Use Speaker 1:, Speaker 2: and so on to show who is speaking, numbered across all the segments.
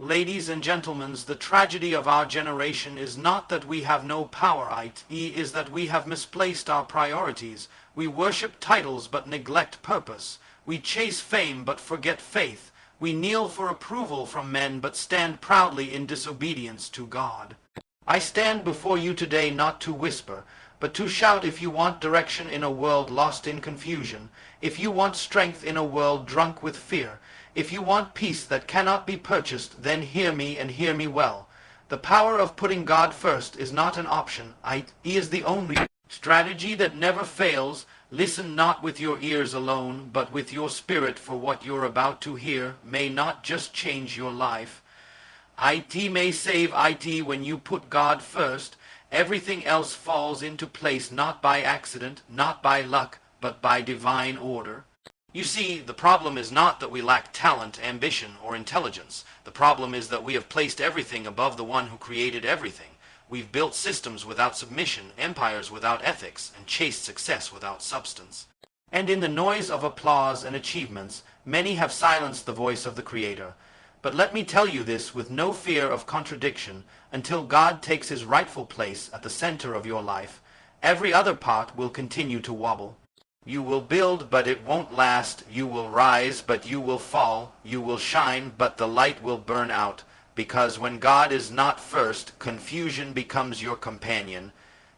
Speaker 1: Ladies and gentlemen, the tragedy of our generation is not that we have no power, it is that we have misplaced our priorities. We worship titles but neglect purpose. We chase fame but forget faith. We kneel for approval from men but stand proudly in disobedience to God. I stand before you today not to whisper, but to shout. If you want direction in a world lost in confusion, if you want strength in a world drunk with fear, if you want peace that cannot be purchased, then hear me and hear me well. The power of putting God first is not an option. He is the only strategy that never fails. Listen not with your ears alone, but with your spirit, for what you're about to hear may not just change your life. It may save it when you put God first. Everything else falls into place not by accident, not by luck, but by divine order. You see, the problem is not that we lack talent, ambition, or intelligence. The problem is that we have placed everything above the one who created everything. We've built systems without submission, empires without ethics, and chased success without substance. And in the noise of applause and achievements, many have silenced the voice of the Creator. But let me tell you this with no fear of contradiction: until God takes his rightful place at the center of your life, every other part will continue to wobble. You will build, but it won't last. You will rise, but you will fall. You will shine, but the light will burn out. Because when God is not first, confusion becomes your companion.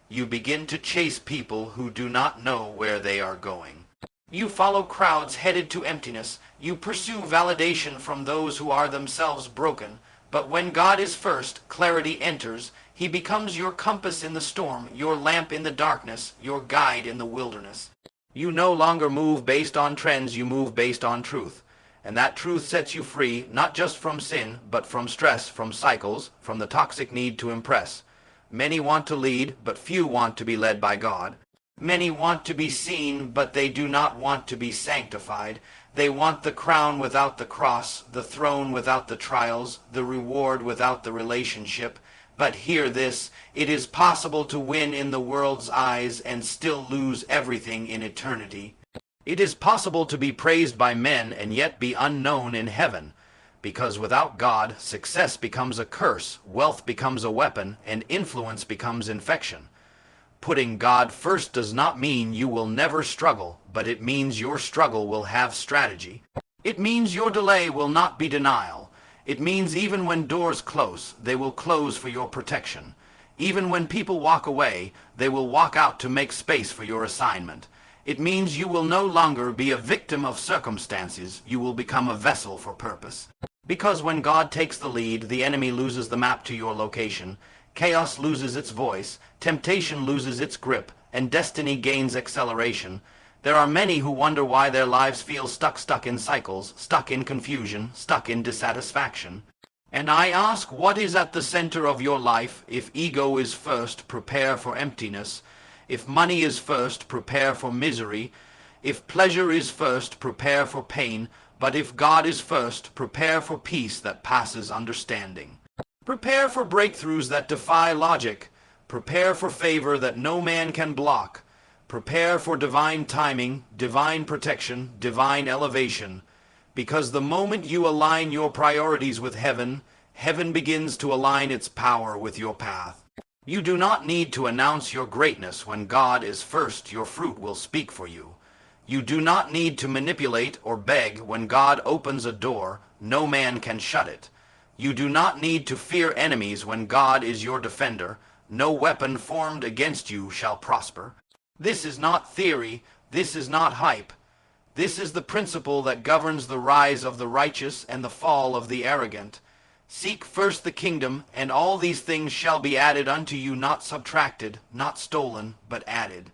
Speaker 1: You begin to chase people who do not know where they are going. You follow crowds headed to emptiness. You pursue validation from those who are themselves broken. But when God is first, clarity enters. He becomes your compass in the storm, your lamp in the darkness, your guide in the wilderness. You no longer move based on trends, you move based on truth. And that truth sets you free, not just from sin, but from stress, from cycles, from the toxic need to impress. Many want to lead, but few want to be led by God. Many want to be seen, but they do not want to be sanctified. They want the crown without the cross, the throne without the trials, the reward without the relationship. But hear this: it is possible to win in the world's eyes and still lose everything in eternity. It is possible to be praised by men and yet be unknown in heaven. Because without God, success becomes a curse, wealth becomes a weapon, and influence becomes infection. Putting God first does not mean you will never struggle, but it means your struggle will have strategy. It means your delay will not be denial. It means even when doors close, they will close for your protection. Even when people walk away, they will walk out to make space for your assignment. It means you will no longer be a victim of circumstances. You will become a vessel for purpose. Because when God takes the lead, the enemy loses the map to your location. Chaos loses its voice, temptation loses its grip, and destiny gains acceleration. There are many who wonder why their lives feel stuck in cycles, stuck in confusion, stuck in dissatisfaction. And I ask, what is at the center of your life? If ego is first, prepare for emptiness. If money is first, prepare for misery. If pleasure is first, prepare for pain. But if God is first, prepare for peace that passes understanding. Prepare for breakthroughs that defy logic. Prepare for favor that no man can block. Prepare for divine timing, divine protection, divine elevation. Because the moment you align your priorities with heaven, heaven begins to align its power with your path. You do not need to announce your greatness. When God is first, your fruit will speak for you. You do not need to manipulate or beg. When God opens a door, no man can shut it. You do not need to fear enemies. When God is your defender, no weapon formed against you shall prosper. This is not theory. This is not hype. This is the principle that governs the rise of the righteous and the fall of the arrogant. Seek first the kingdom, and all these things shall be added unto you, not subtracted, not stolen, but added.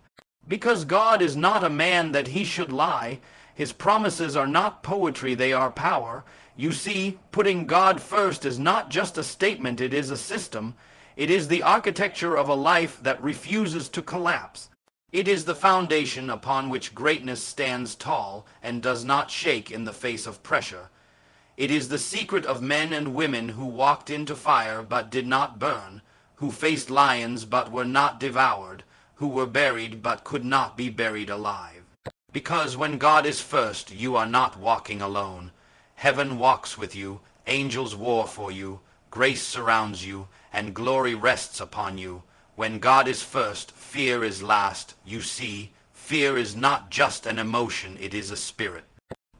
Speaker 1: Because God is not a man that he should lie. His promises are not poetry, they are power. You see, putting God first is not just a statement, it is a system. It is the architecture of a life that refuses to collapse. It is the foundation upon which greatness stands tall and does not shake in the face of pressure. It is the secret of men and women who walked into fire but did not burn, who faced lions but were not devoured, who were buried but could not be buried alive. Because when God is first, you are not walking alone. Heaven walks with you, Angels war for you, grace surrounds you, and glory rests upon you. When God is first, fear is last. You see, fear is not just an emotion, it is a spirit.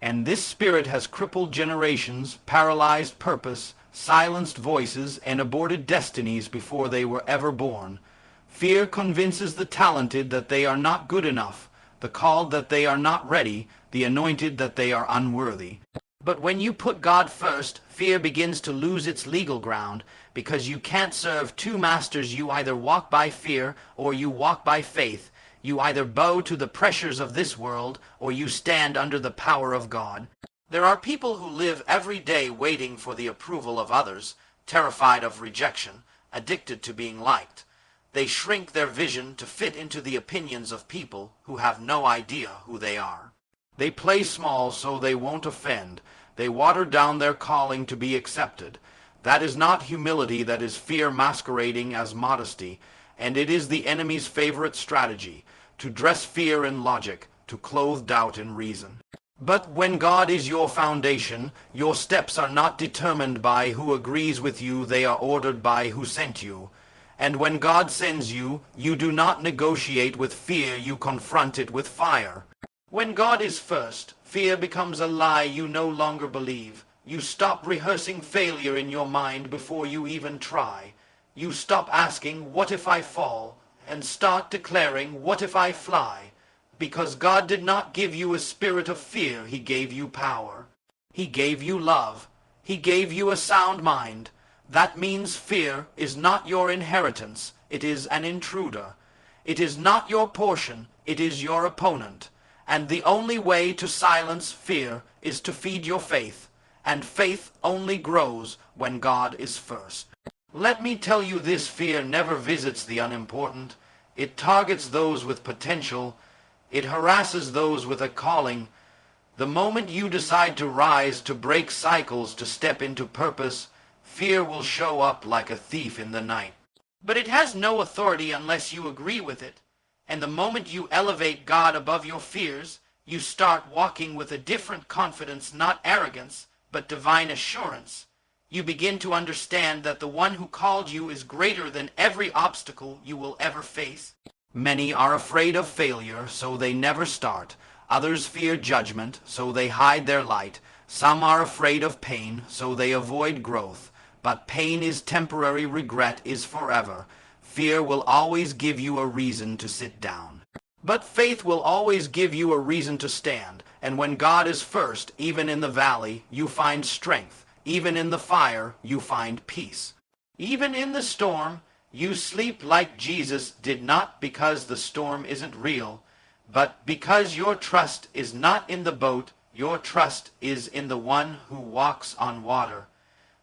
Speaker 1: And this spirit has crippled generations, paralyzed purpose, silenced voices, and aborted destinies before they were ever born. Fear convinces the talented that they are not good enough, the called that they are not ready, the anointed that they are unworthy. But when you put God first, fear begins to lose its legal ground, because you can't serve two masters. You either walk by fear or you walk by faith. You either bow to the pressures of this world or you stand under the power of God. There are people who live every day waiting for the approval of others, terrified of rejection, addicted to being liked. They shrink their vision to fit into the opinions of people who have no idea who they are. They play small so they won't offend. They water down their calling to be accepted. That is not humility, that is fear masquerading as modesty, and it is the enemy's favorite strategy, to dress fear in logic, to clothe doubt in reason. But when God is your foundation, your steps are not determined by who agrees with you, they are ordered by who sent you. And when God sends you, you do not negotiate with fear, you confront it with fire. When God is first, fear becomes a lie you no longer believe. You stop rehearsing failure in your mind before you even try. You stop asking, what if I fall? And start declaring, what if I fly? Because God did not give you a spirit of fear, He gave you power. He gave you love. He gave you a sound mind. That means fear is not your inheritance, it is an intruder. It is not your portion, it is your opponent. And the only way to silence fear is to feed your faith. And faith only grows when God is first. Let me tell you this, fear never visits the unimportant. It targets those with potential. It harasses those with a calling. The moment you decide to rise, to break cycles, to step into purpose, fear will show up like a thief in the night. But it has no authority unless you agree with it. And the moment you elevate God above your fears, you start walking with a different confidence, not arrogance, but divine assurance. You begin to understand that the one who called you is greater than every obstacle you will ever face. Many are afraid of failure, so they never start. Others fear judgment, so they hide their light. Some are afraid of pain, so they avoid growth. But pain is temporary, regret is forever. Fear will always give you a reason to sit down. But faith will always give you a reason to stand. And when God is first, even in the valley, you find strength. Even in the fire, you find peace. Even in the storm, you sleep like Jesus did, not because the storm isn't real, but because your trust is not in the boat, your trust is in the one who walks on water.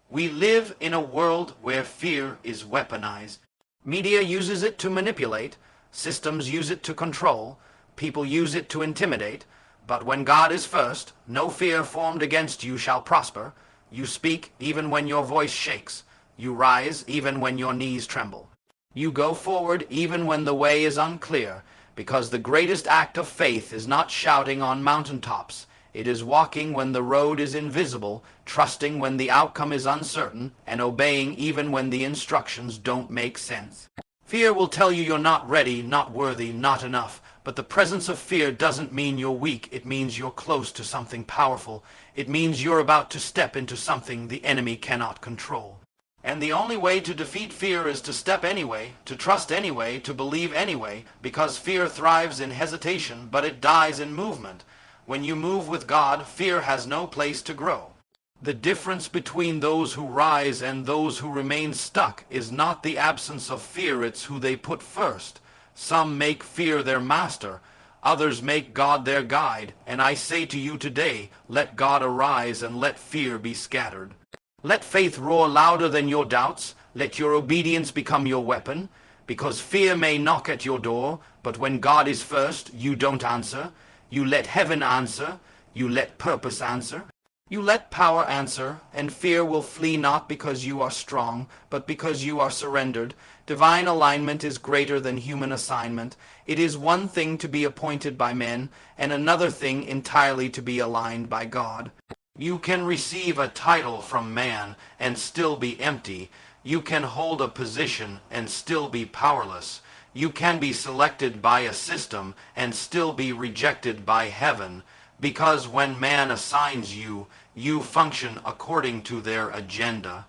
Speaker 1: We live in a world where fear is weaponized. Media uses it to manipulate. Systems use it to control. People use it to intimidate. But when God is first, no fear formed against you shall prosper. You speak even when your voice shakes. You rise even when your knees tremble. You go forward even when the way is unclear, because the greatest act of faith is not shouting on mountaintops. It is walking when the road is invisible, trusting when the outcome is uncertain, and obeying even when the instructions don't make sense. Fear will tell you you're not ready, not worthy, not enough. But the presence of fear doesn't mean you're weak. It means you're close to something powerful. It means you're about to step into something the enemy cannot control. And the only way to defeat fear is to step anyway, to trust anyway, to believe anyway, because fear thrives in hesitation, but it dies in movement. When you move with God, fear has no place to grow. The difference between those who rise and those who remain stuck is not the absence of fear, it's who they put first. Some make fear their master, others make God their guide, and I say to you today, let God arise and let fear be scattered. Let faith roar louder than your doubts, let your obedience become your weapon, because fear may knock at your door, but when God is first, you don't answer. You let heaven answer, you let purpose answer. You let power answer, and fear will flee, not because you are strong, but because you are surrendered. Divine alignment is greater than human assignment. It is one thing to be appointed by men, and another thing entirely to be aligned by God. You can receive a title from man and still be empty. You can hold a position and still be powerless. You can be selected by a system and still be rejected by heaven, because when man assigns you, you function according to their agenda.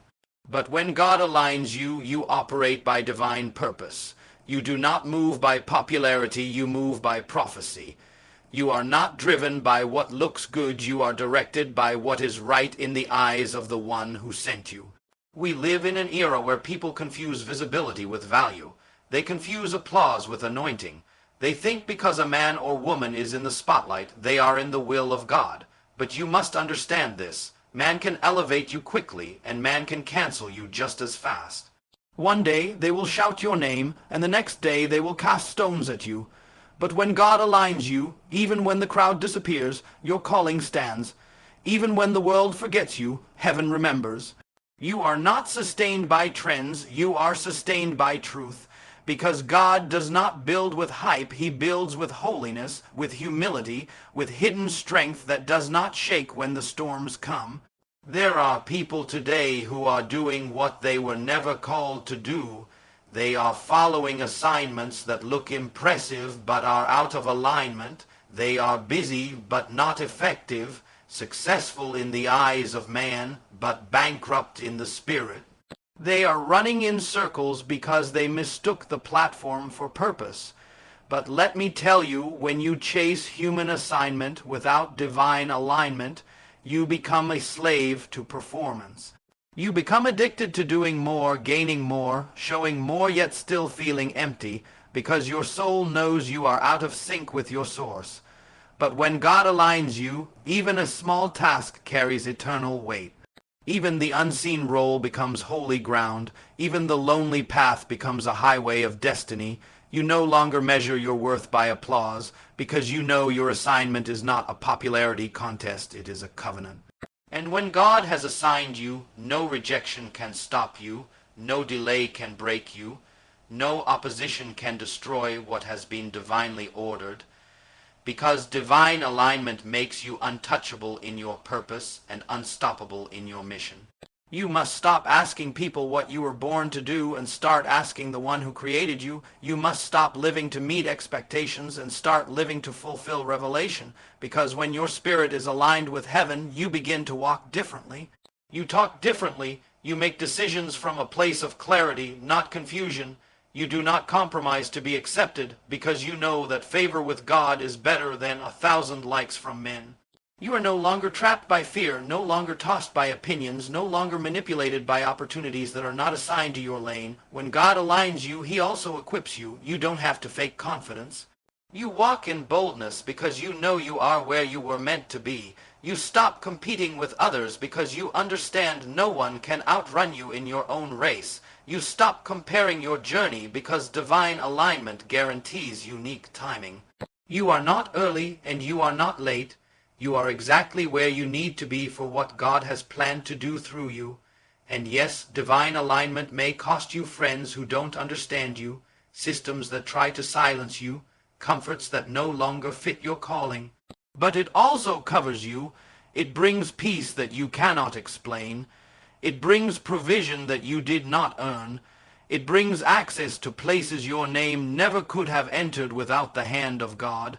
Speaker 1: But when God aligns you, you operate by divine purpose. You do not move by popularity, you move by prophecy. You are not driven by what looks good, you are directed by what is right in the eyes of the one who sent you. We live in an era where people confuse visibility with value. They confuse applause with anointing. They think because a man or woman is in the spotlight, they are in the will of God. But you must understand this. Man can elevate you quickly, and man can cancel you just as fast. One day they will shout your name, and the next day they will cast stones at you. But when God aligns you, even when the crowd disappears, your calling stands. Even when the world forgets you, heaven remembers. You are not sustained by trends, you are sustained by truth. Because God does not build with hype, he builds with holiness, with humility, with hidden strength that does not shake when the storms come. There are people today who are doing what they were never called to do. They are following assignments that look impressive but are out of alignment. They are busy but not effective, successful in the eyes of man but bankrupt in the spirit. They are running in circles because they mistook the platform for purpose. But let me tell you, when you chase human assignment without divine alignment, you become a slave to performance. You become addicted to doing more, gaining more, showing more yet still feeling empty, because your soul knows you are out of sync with your source. But when God aligns you, even a small task carries eternal weight. Even the unseen role becomes holy ground. Even the lonely path becomes a highway of destiny. You no longer measure your worth by applause, because you know your assignment is not a popularity contest, it is a covenant. And when God has assigned you, no rejection can stop you, no delay can break you, no opposition can destroy what has been divinely ordered. Because divine alignment makes you untouchable in your purpose and unstoppable in your mission. You must stop asking people what you were born to do and start asking the one who created you. You must stop living to meet expectations and start living to fulfill revelation. Because when your spirit is aligned with heaven, you begin to walk differently. You talk differently. You make decisions from a place of clarity, not confusion. You do not compromise to be accepted, because you know that favor with God is better than 1,000 likes from men. You are no longer trapped by fear, no longer tossed by opinions, no longer manipulated by opportunities that are not assigned to your lane. When God aligns you, he also equips you. You don't have to fake confidence. You walk in boldness because you know you are where you were meant to be. You stop competing with others because you understand no one can outrun you in your own race. You stop comparing your journey because divine alignment guarantees unique timing. You are not early and you are not late. You are exactly where you need to be for what God has planned to do through you. And yes, divine alignment may cost you friends who don't understand you, systems that try to silence you, comforts that no longer fit your calling. But it also covers you. It brings peace that you cannot explain. It brings provision that you did not earn. It brings access to places your name never could have entered without the hand of God.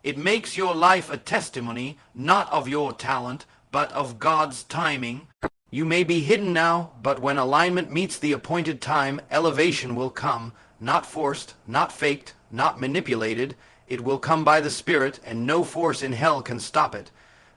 Speaker 1: It makes your life a testimony, not of your talent, but of God's timing. You may be hidden now, but when alignment meets the appointed time, elevation will come, not forced, not faked, not manipulated. It will come by the Spirit, and no force in hell can stop it.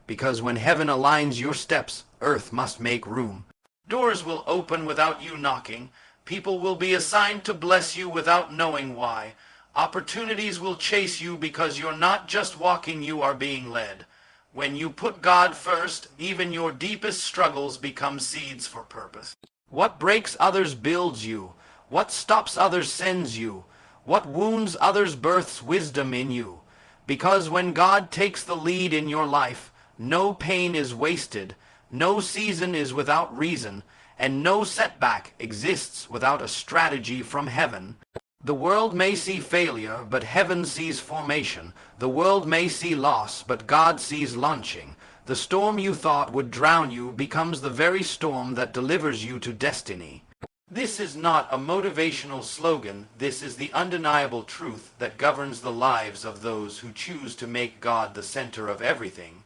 Speaker 1: Because when heaven aligns your steps, earth must make room. Doors will open without you knocking. People will be assigned to bless you without knowing why. Opportunities will chase you because you're not just walking, you are being led. When you put God first, even your deepest struggles become seeds for purpose. What breaks others builds you. What stops others sends you. What wounds others births wisdom in you. Because when God takes the lead in your life, no pain is wasted. No season is without reason, and no setback exists without a strategy from heaven. The world may see failure, but heaven sees formation. The world may see loss, but God sees launching. The storm you thought would drown you becomes the very storm that delivers you to destiny. This is not a motivational slogan. This is the undeniable truth that governs the lives of those who choose to make God the center of everything.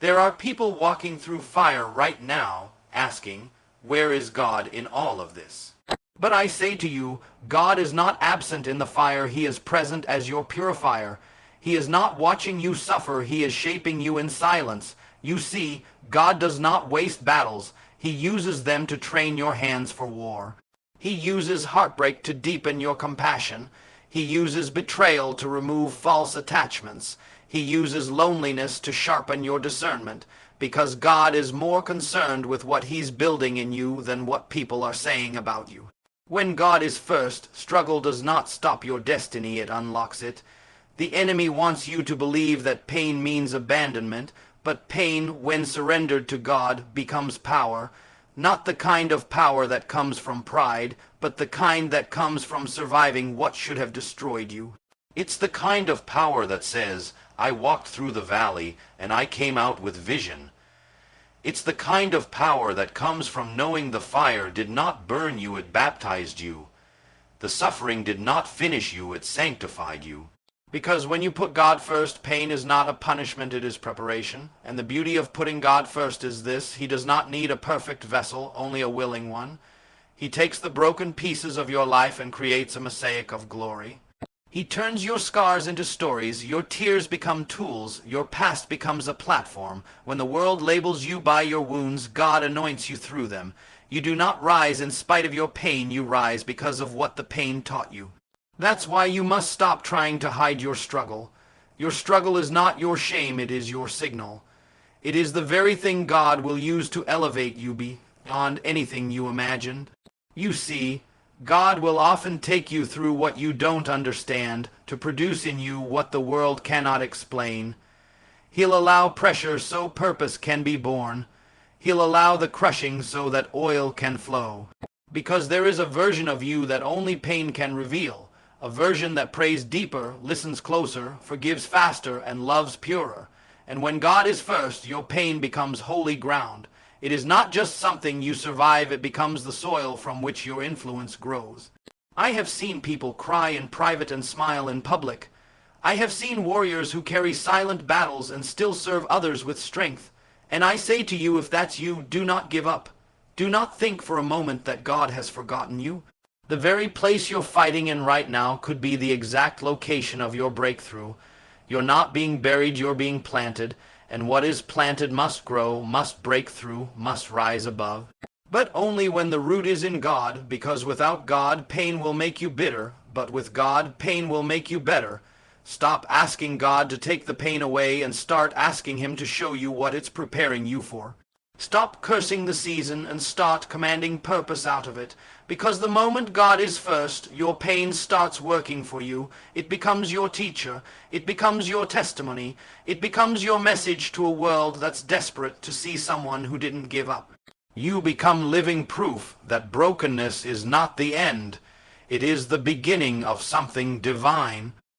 Speaker 1: There are people walking through fire right now, asking, where is God in all of this? But I say to you, God is not absent in the fire. He is present as your purifier. He is not watching you suffer. He is shaping you in silence. You see, God does not waste battles. He uses them to train your hands for war. He uses heartbreak to deepen your compassion. He uses betrayal to remove false attachments. He uses loneliness to sharpen your discernment, because God is more concerned with what He's building in you than what people are saying about you. When God is first, struggle does not stop your destiny, it unlocks it. The enemy wants you to believe that pain means abandonment, but pain, when surrendered to God, becomes power. Not the kind of power that comes from pride, but the kind that comes from surviving what should have destroyed you. It's the kind of power that says, I walked through the valley, and I came out with vision. It's the kind of power that comes from knowing the fire did not burn you, it baptized you. The suffering did not finish you, it sanctified you. Because when you put God first, pain is not a punishment, it is preparation. And the beauty of putting God first is this: He does not need a perfect vessel, only a willing one. He takes the broken pieces of your life and creates a mosaic of glory. He turns your scars into stories, your tears become tools, your past becomes a platform. When the world labels you by your wounds, God anoints you through them. You do not rise in spite of your pain, you rise because of what the pain taught you. That's why you must stop trying to hide your struggle. Your struggle is not your shame, it is your signal. It is the very thing God will use to elevate you beyond anything you imagined. You see, God will often take you through what you don't understand to produce in you what the world cannot explain. He'll allow pressure so purpose can be born. He'll allow the crushing so that oil can flow. Because there is a version of you that only pain can reveal. A version that prays deeper, listens closer, forgives faster, and loves purer. And when God is first, your pain becomes holy ground. It is not just something you survive, it becomes the soil from which your influence grows. I have seen people cry in private and smile in public. I have seen warriors who carry silent battles and still serve others with strength. And I say to you, if that's you, do not give up. Do not think for a moment that God has forgotten you. The very place you're fighting in right now could be the exact location of your breakthrough. You're not being buried, you're being planted. And what is planted must grow, must break through, must rise above. But only when the root is in God, because without God, pain will make you bitter, but with God, pain will make you better. Stop asking God to take the pain away and start asking Him to show you what it's preparing you for. Stop cursing the season and start commanding purpose out of it. Because the moment God is first, your pain starts working for you. It becomes your teacher. It becomes your testimony. It becomes your message to a world that's desperate to see someone who didn't give up. You become living proof that brokenness is not the end. It is the beginning of something divine.